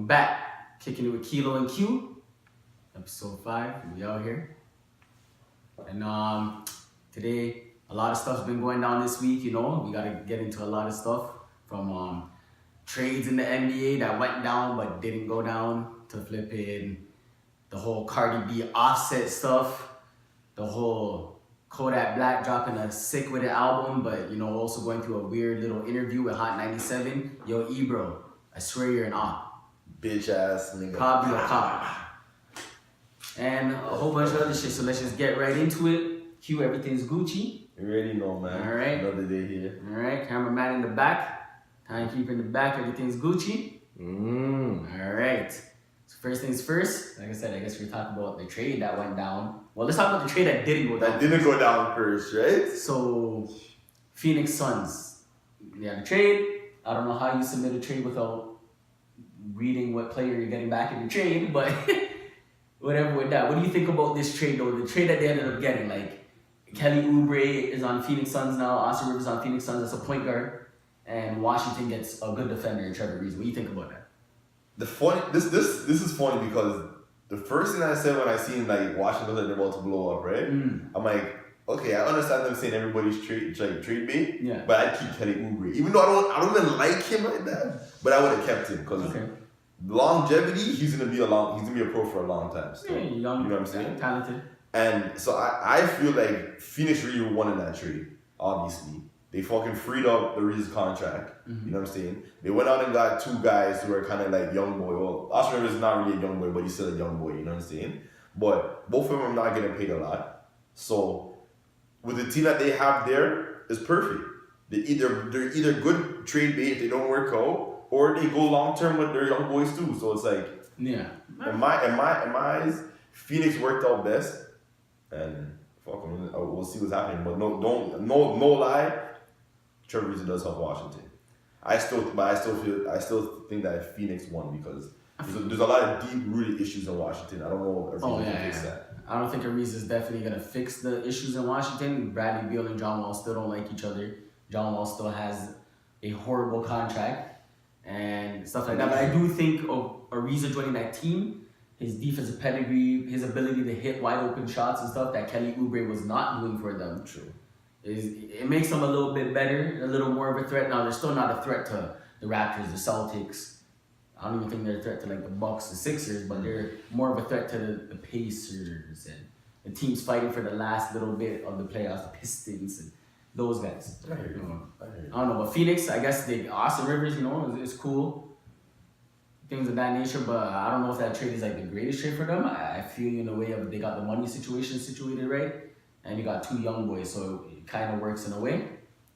back, kicking it with Kelo and Q, episode 5. We out here, and today a lot of stuff's been going down this week. You know, we gotta get into a lot of stuff from trades in the NBA that went down but didn't go down to flipping the whole Cardi B Offset stuff, the whole Kodak Black dropping a Sick With It album, but you know, also going through a weird little interview with Hot 97. Yo, Ebro, I swear you're an op. Bitch ass nigga. Cop you a cop. And a whole bunch of other shit, so let's just get right into it. Q, everything's Gucci. You already know, man. All right. Another day here. All right, cameraman in the back. Timekeeper in the back, everything's Gucci. All right. So first things first, like I said, I guess we're talking about the trade that went down. Well, let's talk about the trade that didn't go down. That didn't go down first, right? So, Phoenix Suns. They had a trade. I don't know how you submit a trade without reading what player you're getting back in the trade, but whatever with that. What do you think about this trade, though? The trade that they ended up getting, like, Kelly Oubre is on Phoenix Suns now, Austin Rivers on Phoenix Suns as a point guard, and Washington gets a good defender in Trevor Reeves. What do you think about that? This is funny because the first thing I said when I seen like Washington they're about to blow up, right? I'm like, okay, I understand them saying everybody's trade bait, Yeah. but I'd keep Kelly Oubre, even though I don't even like him like that, but I would have kept him because longevity, he's gonna be a pro for a long time. So, Yeah, young, you know what I'm saying? Talented. And so I feel like Phoenix really won in that trade, obviously. They fucking freed up the Reeves contract. You know what I'm saying? They went out and got two guys who are kind of like young boy. Well, Austin Rivers is not really a young boy, but he's still a young boy, you know what I'm saying? But both of them are not getting paid a lot. So with the team that they have there, it's perfect. They're either good trade bait if they don't work out, or they go long term with their young boys too. So it's like, yeah. In my eyes, Phoenix worked out best. And fuck, we'll see what's happening. But no lie, Trevor Reeves does help Washington. I still think that Phoenix won because there's a lot of deep-rooted issues in Washington. I don't know if everyone can fix that. I don't think Reeves is definitely gonna fix the issues in Washington. Bradley Beal and John Wall still don't like each other. John Wall still has a horrible contract and stuff like that. But I do think of Ariza joining that team, his defensive pedigree, his ability to hit wide open shots and stuff that Kelly Oubre was not doing for them. True. It makes them a little bit better, a little more of a threat. Now, they're still not a threat to the Raptors, the Celtics. I don't even think they're a threat to like the Bucks, the Sixers, but they're more of a threat to the Pacers and the teams fighting for the last little bit of the playoffs, the Pistons and those guys. I hear you. I don't know, but Phoenix, I guess Austin Rivers, you know, is cool. Things of that nature, but I don't know if that trade is like the greatest trade for them. I feel in a way of they got the money situation situated right, and you got two young boys, so it kind of works in a way.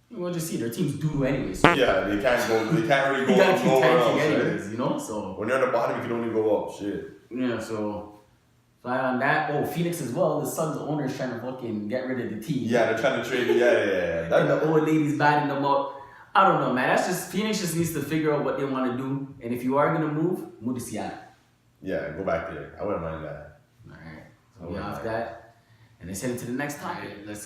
We'll just see. Their teams do anyways. So Yeah, they can't really go you gotta keep nowhere tanking else, anyways, right? you know. So When you're on the bottom, you can only go up. Shit. yeah, so fly on that. Oh, Phoenix as well. The Suns owner is trying to fucking get rid of the team. Yeah, they're trying to trade. Yeah. And the old ladies batting them up. I don't know, man. That's just Phoenix just needs to figure out what they want to do. And if you are gonna move to Seattle. Yeah, go back there. I wouldn't mind that. All right. So we off that, and let's head into the next topic. Let's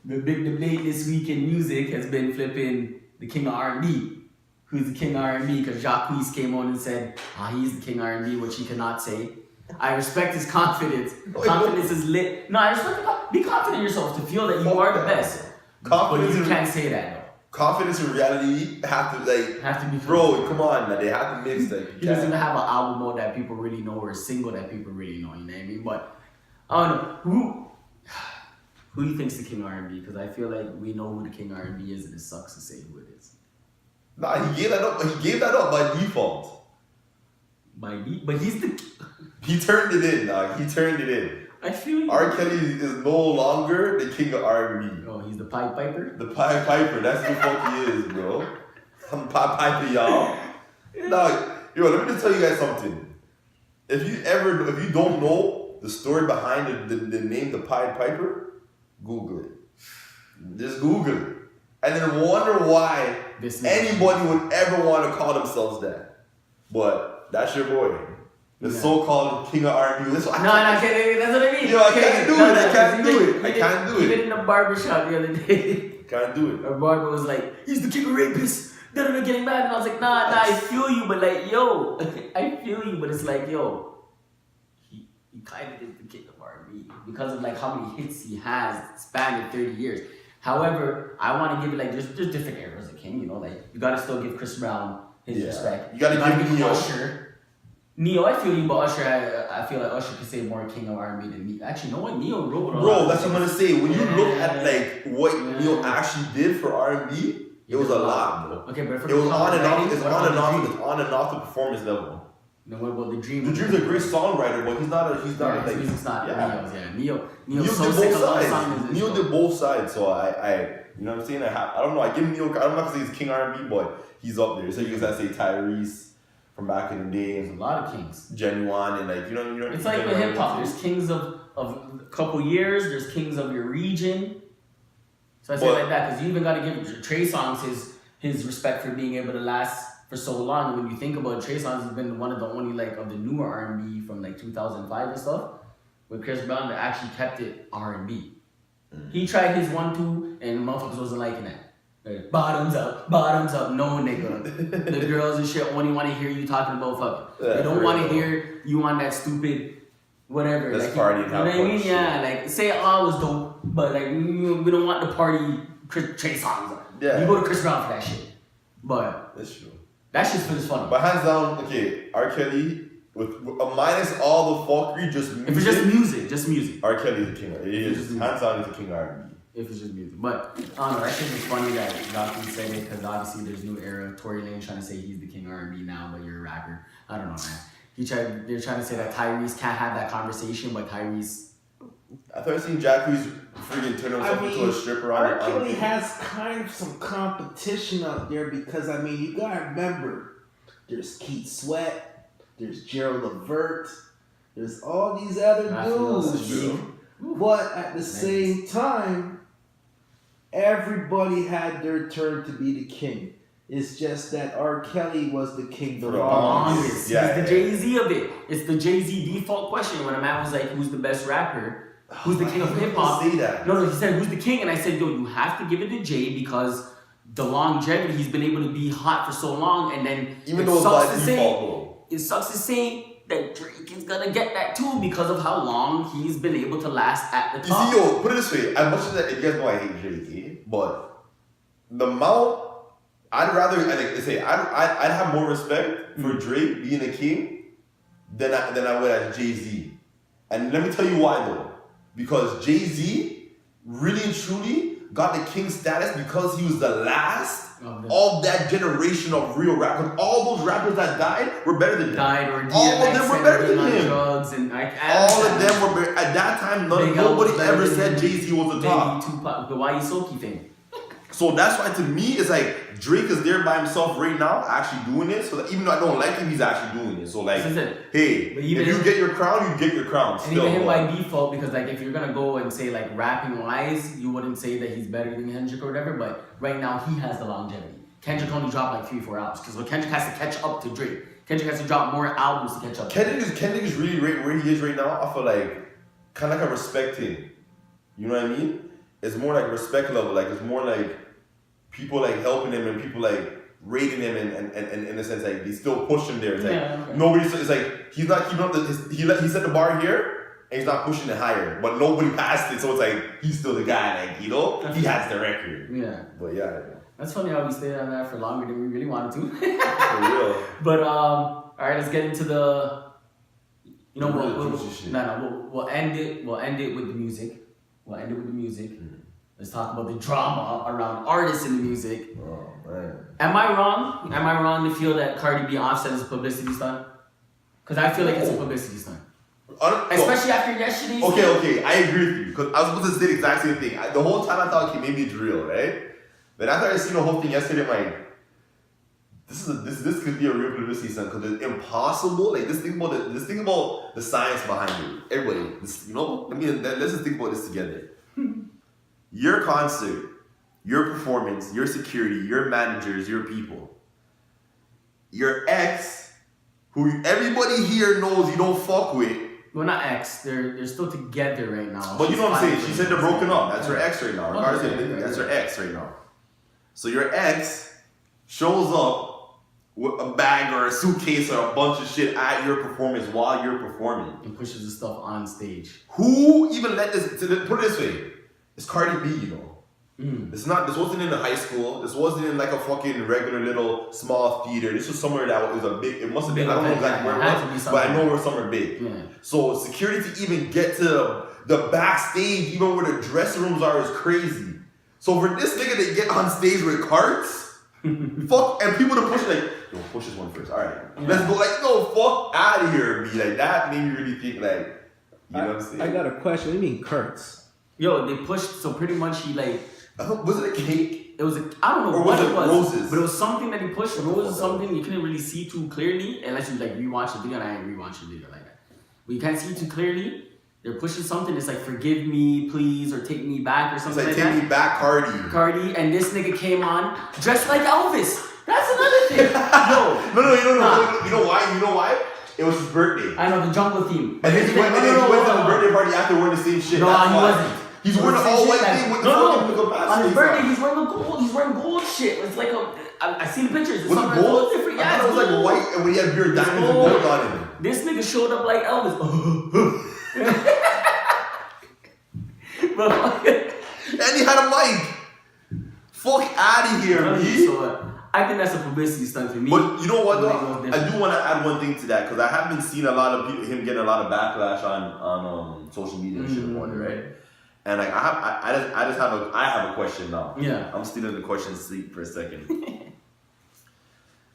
the big debate this week in music has been flipping the king of R&B. Who's the king of R&B? Because Jacquees came on and said, he's the king of R&B, which he cannot say. I respect his confidence. Confidence is lit. No, I respect be confident in yourself to feel that you are the best. Confidence But you can't say that though. Confidence and reality have to be bro, come on, they have to mix that. He doesn't even have an album out that people really know or a single that people really know, you know what I mean? But I don't know. Who do you think's the king of R&B? Because I feel like we know who the king of R&B is and it sucks to say who it is. Nah, he gave that up by default. But he's the... He turned it in, dog. He turned it in. I feel R. Kelly is no longer the king of R&B. Oh, he's the Pied Piper? The Pied Piper, that's who the fuck he is, bro. I'm the Pied Piper, y'all. Dog, let me just tell you guys something. If you don't know the story behind the name the Pied Piper, Google it. Just Google it. And then wonder why anybody would ever want to call themselves that. But that's your boy. The so-called king of R&B. That's what that's what I mean. Yo, I can't do it. I can't do it. Even in the barbershop the other day. Can't do it. Our barber was like, he's the king of rapists. they're getting mad, and I was like, nah, I feel you, but like, yo, I feel you, but it's like, yo, he kind of is the king of R&B because of like how many hits he has spanned 30 years. However, I want to give it like there's different eras of king, you know, like you gotta still give Chris Brown his respect. You gotta give Neo. Usher. Neo, I feel you, but Usher, I feel like Usher could say more king of R&B than me. Actually, you know what? Neo wrote a lot. Bro, that's what I'm gonna say. When you look at like what Neo actually did for R&B, it was a lot, bro. Okay, but it was on and off. It's on and off the performance level. Then what about the Dream? The Dream's a great songwriter, but he's not his like music's not Neo's. Yeah, Neo did so both sick of sides. Neo did both sides, so I you know what I'm saying? I don't know. I give Neo. I'm not gonna say he's king R&B, but he's up there. So you guys say Tyrese from back in the day. There's a lot of kings. Genuine and like you know. It's like with hip hop. There's kings of a couple years. There's kings of your region. So I say like that because you even got to give Trey Songz his respect for being able to last for so long. And when you think about it, Trey Songz has been one of the only like of the newer R&B from like 2005 and stuff. With Chris Brown that actually kept it R&B. He tried his 1-2 and motherfuckers wasn't liking that. Like, bottoms up, no nigga. The girls and shit only want to hear you talking about fucking. They don't want to hear you on that stupid whatever. Let's like, party. You know what I mean? Yeah, like say I was dope, but like we don't want the party Trey Songz. Yeah. You go to Chris Brown for that shit. But that's true. That shit's for this fun. But hands down, okay, R. Kelly with minus all the fuckery, just music. If it's just music. R. Kelly's the king. Hands down, he's the king of R&B. If it's just music. But, I don't know, that shit was funny that Rockin said it, because obviously there's new era. Tory Lanez trying to say he's the king of R&B now, but you're a rapper. I don't know, man. They're trying to say that Tyrese can't have that conversation, but Tyrese... I thought I seen Jacquees freaking turn himself into a stripper on R. Kelly has kind of some competition out there because, you gotta remember, there's Keith Sweat, there's Gerald Levert, there's all these other dudes. But at the same time, everybody had their turn to be the king. It's just that R. Kelly was the king the longest. Yeah, he's the Jay-Z of it. It's the Jay-Z default question when a man was like, who's the best rapper? Who's the king of hip hop? Say that. No, he said, who's the king? And I said, yo, you have to give it to Jay because the longevity, he's been able to be hot for so long. And then even though it sucks to say that Drake is gonna get that too because of how long he's been able to last at the top. You see, yo, put it this way, as much as you guys know I hate Drake, but the amount I'd have more respect for Drake being a king than I would as Jay-Z. And let me tell you why though. Because Jay-Z really and truly got the king status because he was the last of that generation of real rappers. All those rappers that died were better than him. All of them were better than him. Drugs and all of them were better. At that time, nobody ever said Jay-Z was the top. Tupac, the YSOKI thing. So that's why to me, it's like Drake is there by himself right now, actually doing it. So that even though I don't like him, he's actually doing it. So like, hey, if you get your crown, you get your crown. And even him by default, because like if you're gonna go and say like rapping wise, you wouldn't say that he's better than Kendrick or whatever. But right now he has the longevity. Kendrick only dropped like 3-4 albums because Kendrick has to catch up to Drake. Kendrick has to drop more albums to catch up. Kendrick is really right where he is right now. I feel like kind of like I respect him. You know what I mean? It's more like respect level. Like it's more like people like helping him and people like rating him and in a sense like they still push him there. It's like nobody's. It's like he's not keeping up. He set the bar here and he's not pushing it higher, but nobody passed it. So it's like he's still the guy. Like he has the record. Yeah. But yeah. That's funny how we stayed on that for longer than we really wanted to. For real. But all right, let's get into the. You know what? We'll end it. We'll end it with the music. Let's talk about the drama around artists in the music. Oh man. Am I wrong? Am I wrong to feel that Cardi B Offset is a publicity stunt? Because I feel like it's a publicity stunt. Especially after yesterday's. Okay, I agree with you. Because I was supposed to say the exact same thing. The whole time I thought, okay, maybe it's real, right? Then after I seen the whole thing yesterday, I'm like, this could be a real publicity stunt because it's impossible. Like this thing about the science behind it. Everybody, let's just think about this together. Your concert, your performance, your security, your managers, your people, your ex, who everybody here knows you don't fuck with. Well, not ex. They're still together right now. But you know what I'm saying? She said they're broken up. That's her ex right now. Regardless of anything, that's her ex right now. So your ex shows up with a bag or a suitcase or a bunch of shit at your performance while you're performing. And pushes the stuff on stage. Who even let this, put it this way, it's Cardi B, you know. This wasn't in a high school. This wasn't in like a fucking regular little small theater. This was somewhere that was a big, it must have been, I don't know exactly where it was, but I know it was somewhere big. Yeah. So security to even get to the backstage, even where the dressing rooms are, is crazy. So for this nigga to get on stage with carts, fuck, and people to push like, yo, push this one first. All right, let's go. Like, no, fuck out of here, be like that. Made me really think like, you know what I'm saying? I got a question. What do you mean carts? Yo, they pushed. So pretty much he like. Was it a cake? It was I don't know or what was it was, roses? but it was something that he pushed. Roses or something you couldn't really see too clearly unless you like rewatch the video. And I ain't rewatched the video like that. But you can't see too clearly. They're pushing something. It's like forgive me, please, or take me back, or something it's like take that. Me back, Cardi. Cardi, and this nigga came on dressed like Elvis. That's another thing. No. You know why? You know why? It was his birthday. I know the jungle theme. And then he went to the birthday party after wearing the same shit. No, he wasn't. He's wearing an all white thing with the fucking mask. On his birthday, he's wearing gold. He's wearing gold shit. It's like I seen the pictures. It's was it gold? Different. Yeah, it was like white, and when he had beard, diamonds and gold on him. This nigga showed up like Elvis. And he had a mic. Fuck out of here, man. So, I think that's a publicity stunt for me. But you know what though? I do want to add one thing to that because I have been seeing a lot of people, him getting a lot of backlash on social media and shit about it, right? And like I have a question now. Yeah. I'm stealing the question sleep for a second.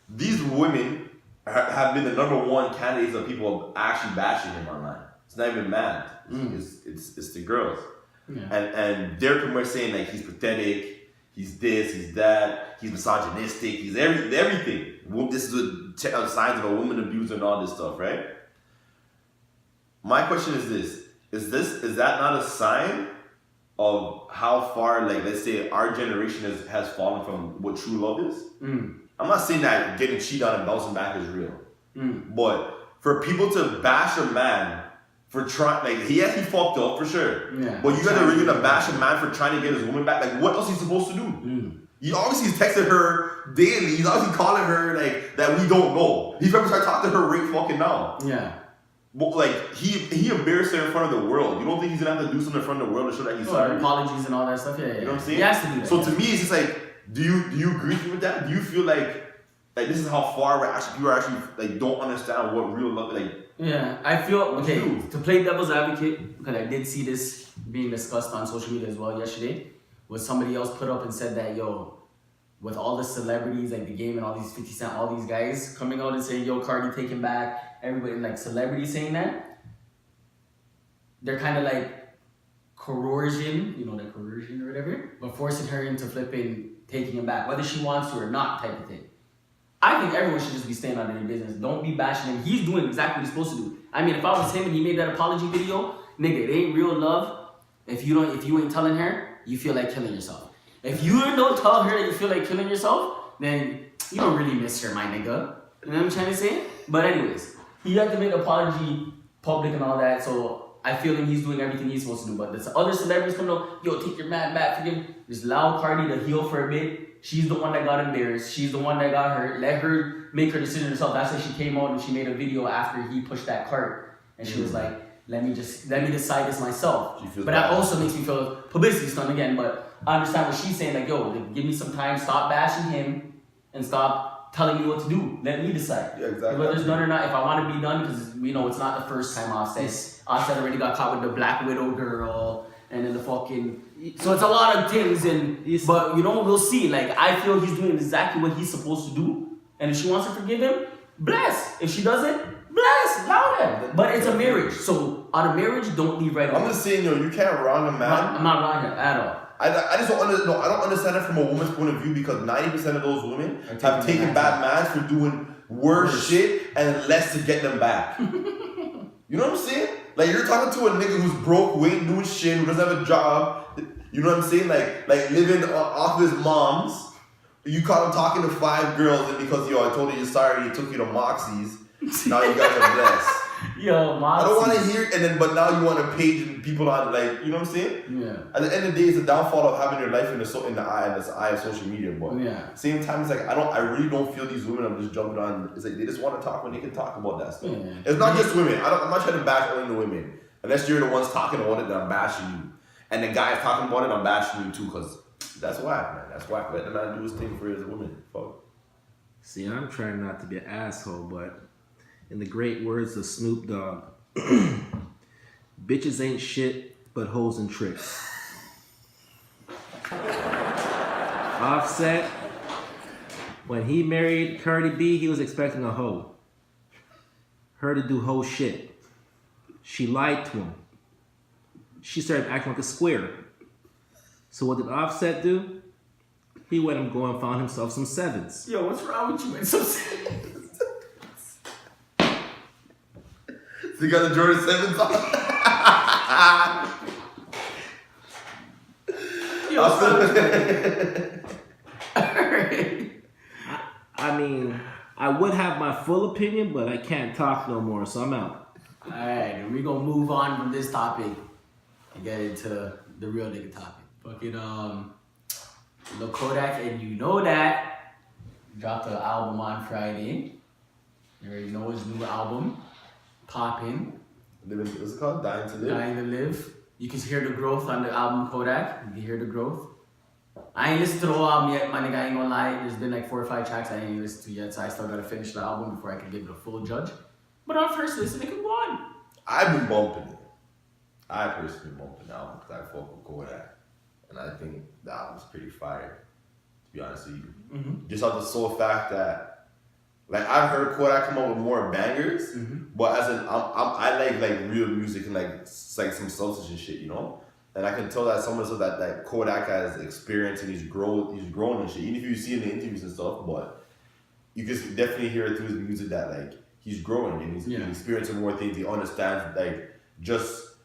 These women have been the number one candidates of people actually bashing him online. It's not even mad. It's the girls. Yeah. And they're pretty much saying like he's pathetic, he's this, he's that, he's misogynistic, he's everything. This is a signs of a woman abuser and all this stuff, right? My question is this. Is that not a sign of how far, like, let's say our generation has fallen from what true love is? I'm not saying that getting cheated on and bouncing back is real. But for people to bash a man for trying, like, he fucked up for sure. Yeah. But you guys are really gonna bash a man for trying to get his woman back? Like, what else is he supposed to do? He obviously he's texting her daily. He's obviously calling her, like, that we don't know. He's probably started talking to her right fucking now. Yeah. But like he embarrassed her in front of the world. You don't think he's gonna have to do something in front of the world to show that he's sorry? Apologies and all that stuff. Yeah. You know what I'm saying? He has to do that. So to me, it's just like, do you agree with that? Do you feel like this is how far people are actually like don't understand what real love like? Yeah, I feel okay. To play devil's advocate, because I did see this being discussed on social media as well yesterday, was somebody else put up and said that with all the celebrities like the game and all these 50 Cent, all these guys coming out and saying Cardi take him back. Everybody like celebrities saying that, they're kind of like coercion, like coercion or whatever, but forcing her into flipping, taking him back, whether she wants to or not, type of thing. I think everyone should just be staying out of their business. Don't be bashing him. He's doing exactly what he's supposed to do. I mean, if I was him and he made that apology video, nigga, it ain't real love. If you ain't telling her, you feel like killing yourself. If you don't tell her that you feel like killing yourself, then you don't really miss her, my nigga. You know what I'm trying to say? But anyways. He had to make an apology public and all that, so I feel like he's doing everything he's supposed to do. But the other celebrities come out, take your man back, forgive him. Just allow Cardi to heal for a bit. She's the one that got embarrassed. She's the one that got hurt. Let her make her decision herself. That's why she came out and she made a video after he pushed that cart. And she was like, let me decide this myself. But that also makes me feel publicity stunt again. But I understand what she's saying, like, give me some time, stop bashing him, and stop telling me what to do. Let me decide. Yeah, exactly. Whether it's done or not, if I want to be done, because it's not the first time Offset already got caught with the Black Widow girl, and then the fucking. So it's a lot of things, but we'll see. Like, I feel he's doing exactly what he's supposed to do, and if she wants to forgive him, bless. If she doesn't, bless. Allow them. But it's a marriage, so out of marriage, don't leave right away. I'm just saying, you can't wrong a man. I'm not wrong him at all. I just don't understand it from a woman's point of view because 90% of those women have taken bad mans for doing worse shit and less to get them back. You know what I'm saying? Like, you're talking to a nigga who's broke, who ain't doing shit, who doesn't have a job. You know what I'm saying? Like living off his mom's. You caught him talking to 5 girls and because, I told you you're sorry, he took you to Moxie's. Now you guys are blessed. Yo, I don't want to hear it, and then but now you want to page people on like, you know what I'm saying? Yeah. At the end of the day, it's a downfall of having your life in the eye of social media. But Yeah. same time, it's like I really don't feel these women are just jumping on. It's like they just want to talk when they can talk about that stuff. Yeah. It's not just women. I'm not trying to bash only the women. Unless you're the ones talking about it, then I'm bashing you. And the guys talking about it, I'm bashing you too, because that's whack, man. That's whack. Let the man do his thing for his woman. Fuck. See, I'm trying not to be an asshole, but in the great words of Snoop Dogg, bitches ain't shit but hoes and tricks. Offset, when he married Cardi B, he was expecting a hoe. Her to do hoe shit. She lied to him. She started acting like a square. So what did Offset do? He went and go and found himself some sevens. Yo, what's wrong with you and some So you got the Jordan 7s on? Yo, I mean, I would have my full opinion, but I can't talk no more, so I'm out. Alright, and we're gonna move on from this topic and get into the real nigga topic. Fucking Lil Kodak, and you know that dropped an album on Friday. You already know his new album, Poppin'. What's it called? Dying to Live? Dying to Live. You can hear the growth on the album Kodak. You can hear the growth. I ain't listened to the whole album yet, my nigga, I ain't gonna lie. There's been like 4 or 5 tracks I ain't listened to yet, so I still gotta finish the album before I can give it a full judge. But on first listen, it can go on. I've been bumping it. I personally been bumping the album because I fuck with Kodak. And I think the album's pretty fire, to be honest with you. Mm-hmm. Just off the sole fact that, like, I've heard Kodak come up with more bangers, but as an, I like real music and like some substance and shit, you know? And I can tell that some of the stuff that Kodak has experienced and he's grown and shit. Even if you see in the interviews and stuff, but you can definitely hear it through his music that like he's growing and he's experiencing more things. He understands like just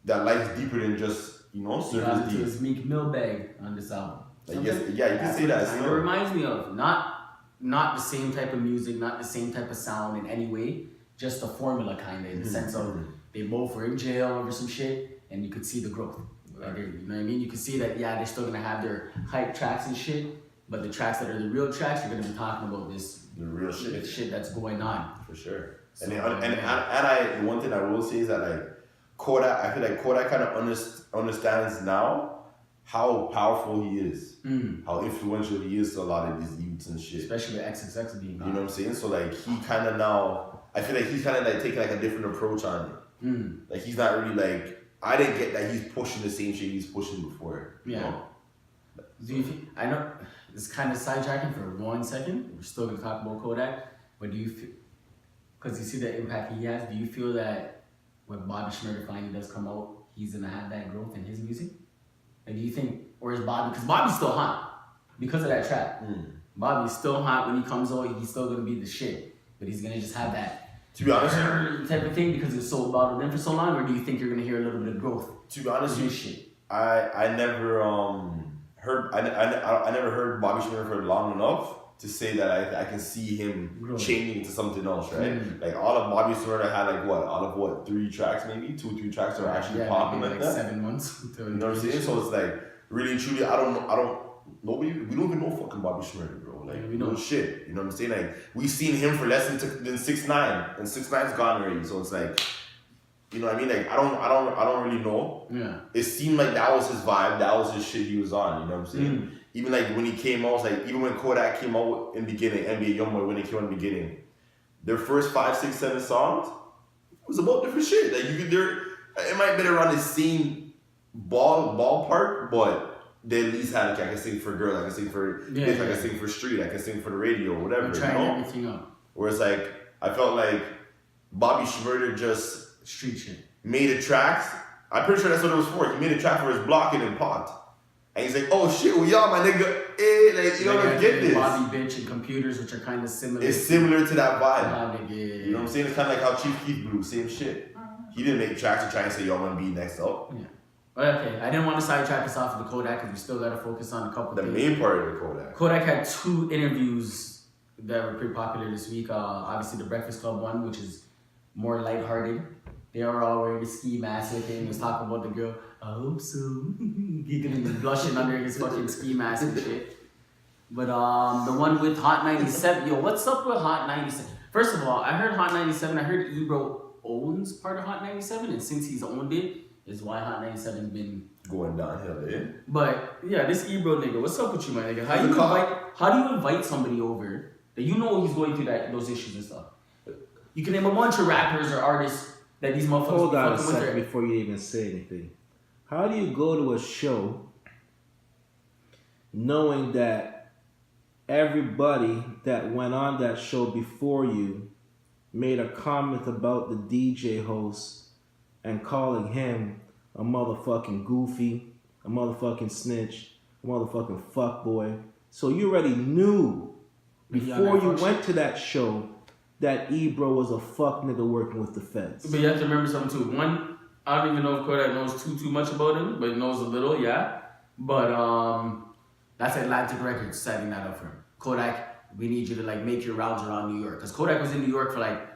that life's deeper than just, you know, surface deep. His Meek Mill bag on this album. Like, yes, yeah, you can say that. It reminds me of not the same type of music, not the same type of sound in any way, just a formula kind of in the sense of they both were in jail over some shit. And you could see the growth. Like, you know what I mean? You can see that, yeah, they're still gonna have their hype tracks and shit, but the tracks that are the real tracks, you're gonna be talking about the real shit that's going on. for sure. So, and one thing I will say is that like Kodak, I feel like Kodak kind of understands now how powerful he is, how influential he is to a lot of these youths and shit. Especially with XXX being gone. You know what I'm saying? So like he kind of now, I feel like he's kind of like taking like a different approach on it. Like he's not really like. I didn't get that he's pushing the same shit he's pushing before. Yeah. You know? Do you think, I know it's kind of sidetracking for 1 second. We're still gonna talk about Kodak, but do you feel, because you see the impact he has, do you feel that when Bobby Shmurda finally does come out, he's gonna have that growth in his music? Like, do you think, or is Bobby, because Bobby's still hot because of that track. Bobby's still hot when he comes out, he's still gonna be the shit, but he's gonna just have that. To be honest, type of thing because it's so bottled in for so long, or do you think you're gonna hear a little bit of growth? to be honest, New shit. I never heard I never heard Bobby Shmurda for long enough to say that I can see him changing into something else, right? Like all of Bobby Shmurda had like what 3 tracks maybe 2-3 tracks that are actually popping like that. 7 months. You know what I'm saying? So it's like really and truly, we don't even know fucking Bobby Shmurda, bro. Like we know shit. You know what I'm saying? Like we seen him for less than 6ix9ine, and 6ix9ine's gone already. So it's like, you know what I mean? Like I don't really know. Yeah. It seemed like that was his vibe. That was his shit he was on. You know what I'm saying? Even like when he came out, like even when Kodak came out in the beginning, NBA YoungBoy when they came out in the beginning, their first 5, 6, 7 songs was about different shit. Like it might have been around the same ballpark, but they at least had like I can sing for girls, I can sing for this, I can sing for street, I can sing for the radio, whatever. Trying everything up. Whereas like I felt like Bobby Shmurda just street shit made a track. I'm pretty sure that's what it was for. He made a track for his block and then popped. And he's like, oh shit, well y'all my nigga, like you don't get this. Bobby Bitch and Computers, which are kind of similar. It's similar to that vibe. Nigga. You know what I'm saying? It's kind of like how Chief Keef blew, same shit. He didn't make tracks to try and say y'all want to be next up. Yeah. Okay, I didn't want to sidetrack us off of the Kodak because we still got to focus on a couple things. The main part of the Kodak. Kodak had 2 interviews that were pretty popular this week. Obviously, the Breakfast Club one, which is more lighthearted. They were all wearing the ski mask with him. He was talking about the girl. I hope so. Giggling and blushing under his fucking ski mask and shit. But the one with Hot 97, yo, what's up with Hot 97? First of all, I heard Hot 97. I heard Ebro owns part of Hot 97, and since he's owned it, is why Hot 97's been going downhill, eh? But yeah, this Ebro nigga, what's up with you, my nigga? How do you invite somebody over that you know he's going through those issues and stuff? You can name a bunch of rappers or artists that these motherfuckers. Hold on a second before you even say anything. How do you go to a show knowing that everybody that went on that show before you made a comment about the DJ host and calling him a motherfucking goofy, a motherfucking snitch, a motherfucking fuckboy? So you already knew before you went to that show that Ebro was a fuck nigga working with the feds. But you have to remember something too. One, I don't even know if Kodak knows too much about him, but he knows a little, yeah. But that's Atlantic Records setting that up for him. Kodak, we need you to like make your rounds around New York. Because Kodak was in New York for like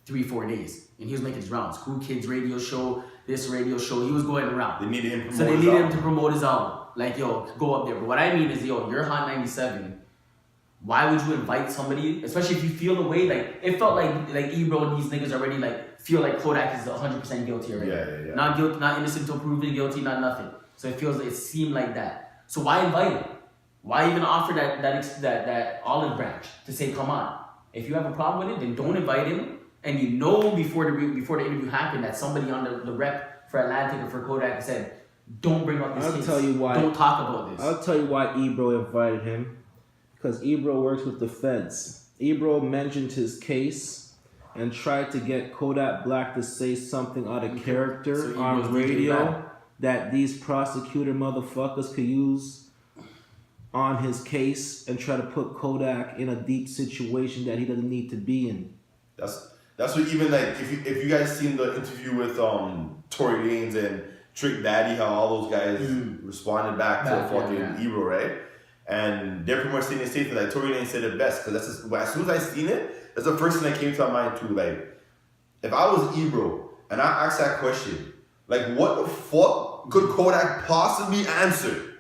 3-4 days. And he was making his rounds. Cool Kids radio show, this radio show. He was going around. They needed him to promote So they needed him to promote his album. Like, yo, go up there. But what I mean is, yo, you're Hot 97. Why would you invite somebody, especially if you feel the way, like, it felt like Ebro and these niggas already, like, feel like Kodak is 100% guilty already. Yeah. Not guilty, not innocent until proven guilty, not nothing. So it seemed like that. So why invite him? Why even offer that olive branch to say, come on? If you have a problem with it, then don't invite him. And you know before the interview happened that somebody on the rep for Atlantic or for Kodak said, don't bring up this case. I'll tell you why. Don't talk about this. I'll tell you why Ebro invited him. Because Ebro works with the feds. Ebro mentioned his case and tried to get Kodak Black to say something out of character on radio that these prosecutor motherfuckers could use on his case and try to put Kodak in a deep situation that he doesn't need to be in. That's what even like if you guys seen the interview with Tory Lanez and Trick Daddy, how all those guys responded back to fucking Ebro, right? And they're pretty much saying the same thing. Like Tory Lanez said it best, because that's just, as soon as I seen it, that's the first thing that came to my mind too. Like, if I was Ebro and I asked that question, like, what the fuck could Kodak possibly answer?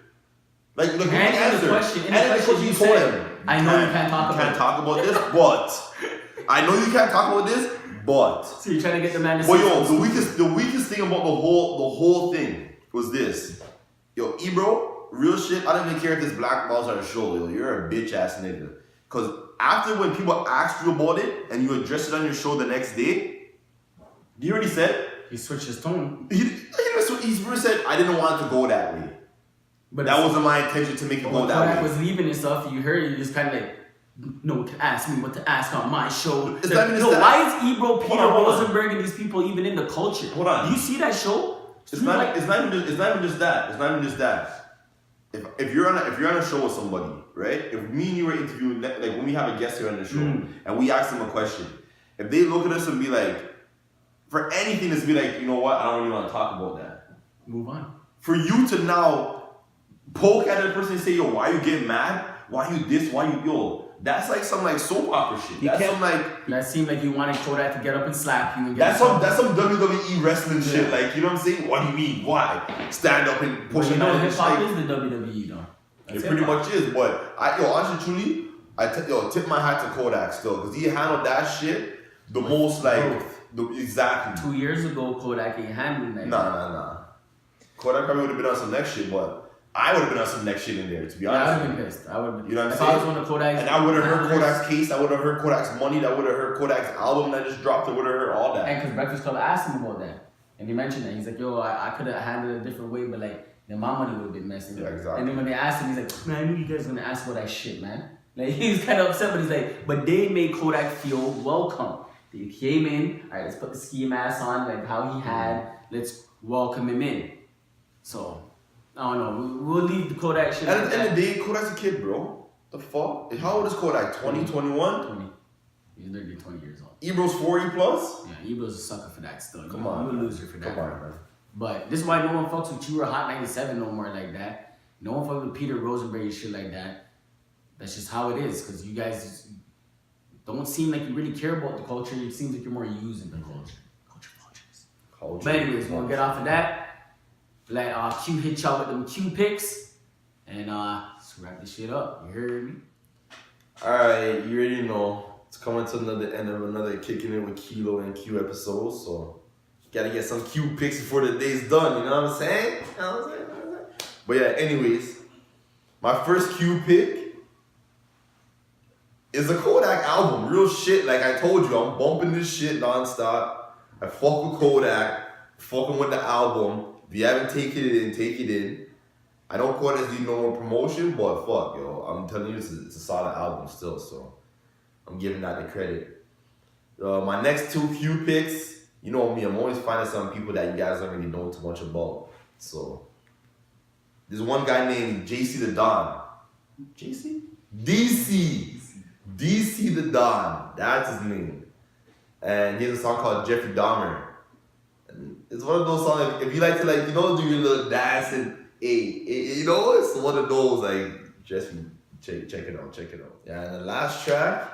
Like, look, he answered. And the question you said, I know you can't talk about this, but I know you can't talk about this, but. So you're trying to get the man to say. But yo, the weakest thing about the whole thing was this. Yo, Ebro. Real shit, I don't even care if this black balls on the show, yo. You're a bitch ass nigga. Cause after when people asked you about it and you addressed it on your show the next day, he already said. He switched his tone. He said, I didn't want it to go that way. But that wasn't my intention to make it go that way. When Kodak was leaving and stuff, you heard, you just kind of like, no one can ask me what to ask on my show. Why is Ebro, Peter Rosenberg, and these people even in the culture? Hold on. Do you see that show? It's not even just that. If you're on a show with somebody, right? If me and you were interviewing, like when we have a guest here on the show, and we ask them a question, if they look at us and be like, for anything, to be like, you know what? I don't really want to talk about that. Move on. For you to now poke at that person and say, yo, why you getting mad? Why you this? Why you yo? That's like some like soap opera shit. That seemed like you wanted Kodak to get up and slap you. And that's some WWE wrestling shit. Like, you know what I'm saying? What do you mean? Why? Stand up and push it out. Hip hop is the WWE though. It pretty much is. But honestly, truly, tip my hat to Kodak still, because he handled that shit the most like exactly. 2 years ago, Kodak ain't handling that. Nah. Kodak probably would have been on some next shit, but I would have been on some next shit in there, to be honest. Yeah, I would have been pissed. I would have been. You know what I'm saying? saying? I was one of Kodak's. And I would have heard Kodak's case. I would have heard Kodak's money. That would have heard Kodak's album that just dropped. I would have heard all that. And because Breakfast Club asked him about that, and he mentioned that, he's like, "Yo, I could have handled it a different way, but like, then my money would have been messed up." Yeah, exactly. And then when they asked him, he's like, "Man, I knew you guys were gonna ask about that shit, man." Like, he's kind of upset, but he's like, "But they made Kodak feel welcome. They came in. All right, let's put the ski mask on, like how he had. Let's welcome him in." So. I don't know. We'll leave the Kodak shit. And at the end of the day, Kodak's a kid, bro. The fuck? How old is Kodak? 20, 21? 20. He's literally 20 years old. Ebro's 40 plus? Yeah, Ebro's a sucker for that still. Come on. You're a loser for that. Come on, man. But this is why no one fucks with you or Hot 97 no more like that. No one fucks with Peter Rosenberg and shit like that. That's just how it is. Because you guys don't seem like you really care about the culture. It seems like you're more using the culture. Culture. But anyways, we'll get off of that. Let Q hit y'all with them Q picks. And let's wrap this shit up. You heard me? Alright, you already know. It's coming to another end of another Kicking It with Kelo and Q episode. So, gotta get some Q picks before the day's done. You know what I'm saying? You know what I'm saying? But yeah, anyways, my first Q pick is a Kodak album. Real shit. Like I told you, I'm bumping this shit nonstop. I fuck with Kodak. Fucking with the album. If you haven't taken it in, take it in. I know Kodak's need no more promotion, but fuck, yo. I'm telling you, it's a solid album still, so I'm giving that the credit. My next two Q picks, you know me, I'm always finding some people that you guys don't really know too much about. So, there's one guy named JC the Don. JC? DC. DC the Don. That's his name. And he has a song called Jeffrey Dahmer. And it's one of those songs, if you like to, like, you know, do your little dance and, you know, it's one of those, like, Jeffrey, check it out. Yeah, and the last track,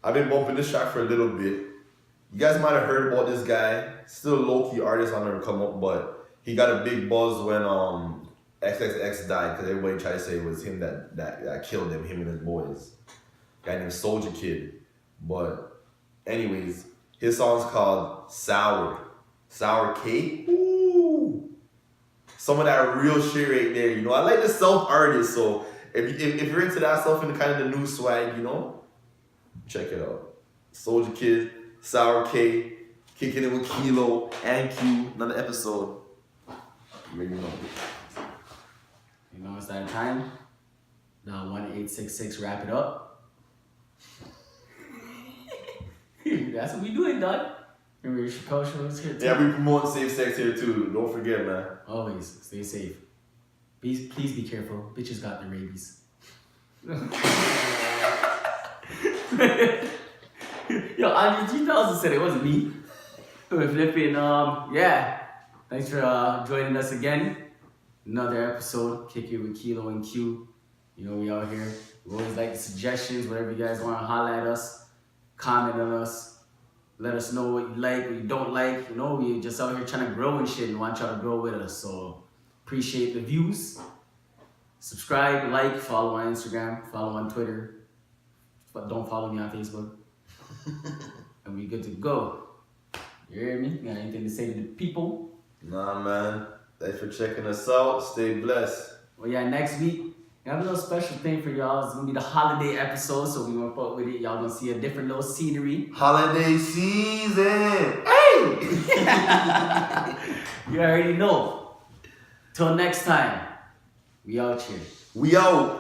I've been bumping this track for a little bit. You guys might have heard about this guy. Still a low-key artist on there to come up, but he got a big buzz when XXX died, because everybody tried to say it was him that killed him and his boys. A guy named Soldier Kid. But anyways, his song's called Sour. Sour Cake. Ooh. Some of that real shit right there, you know. I like the self-artist, so if you're into that stuff and kind of the new swag, you know, check it out. Soldier Kid, Sour Cake, Kicking It with Kelo and Q, another episode. You know. You know it's that time. Now 1866 wrap it up. That's what we doing, dog. Remember your culture is here too. Yeah, we promote safe sex here too. Don't forget, man. Always stay safe. Please be careful. Bitches got the rabies. Yo, Andre 3000 said it wasn't me. We're flipping. Yeah. Thanks for joining us again. Another episode. Kick It with Kelo and Q. You know we out here. We always like the suggestions. Whatever you guys want to holler at us, comment on us. Let us know what you like, what you don't like. You know, we just out here trying to grow and shit and want y'all to grow with us. So, appreciate the views. Subscribe, like, follow on Instagram, follow on Twitter. But don't follow me on Facebook. And we good to go. You hear me? Got anything to say to the people? Nah, man. Thanks for checking us out. Stay blessed. Well, yeah, next week, we have a little special thing for y'all. It's gonna be the holiday episode, so we gonna fuck with it. Y'all gonna see a different little scenery. Holiday season. Hey! You already know. Till next time, we out here. We out.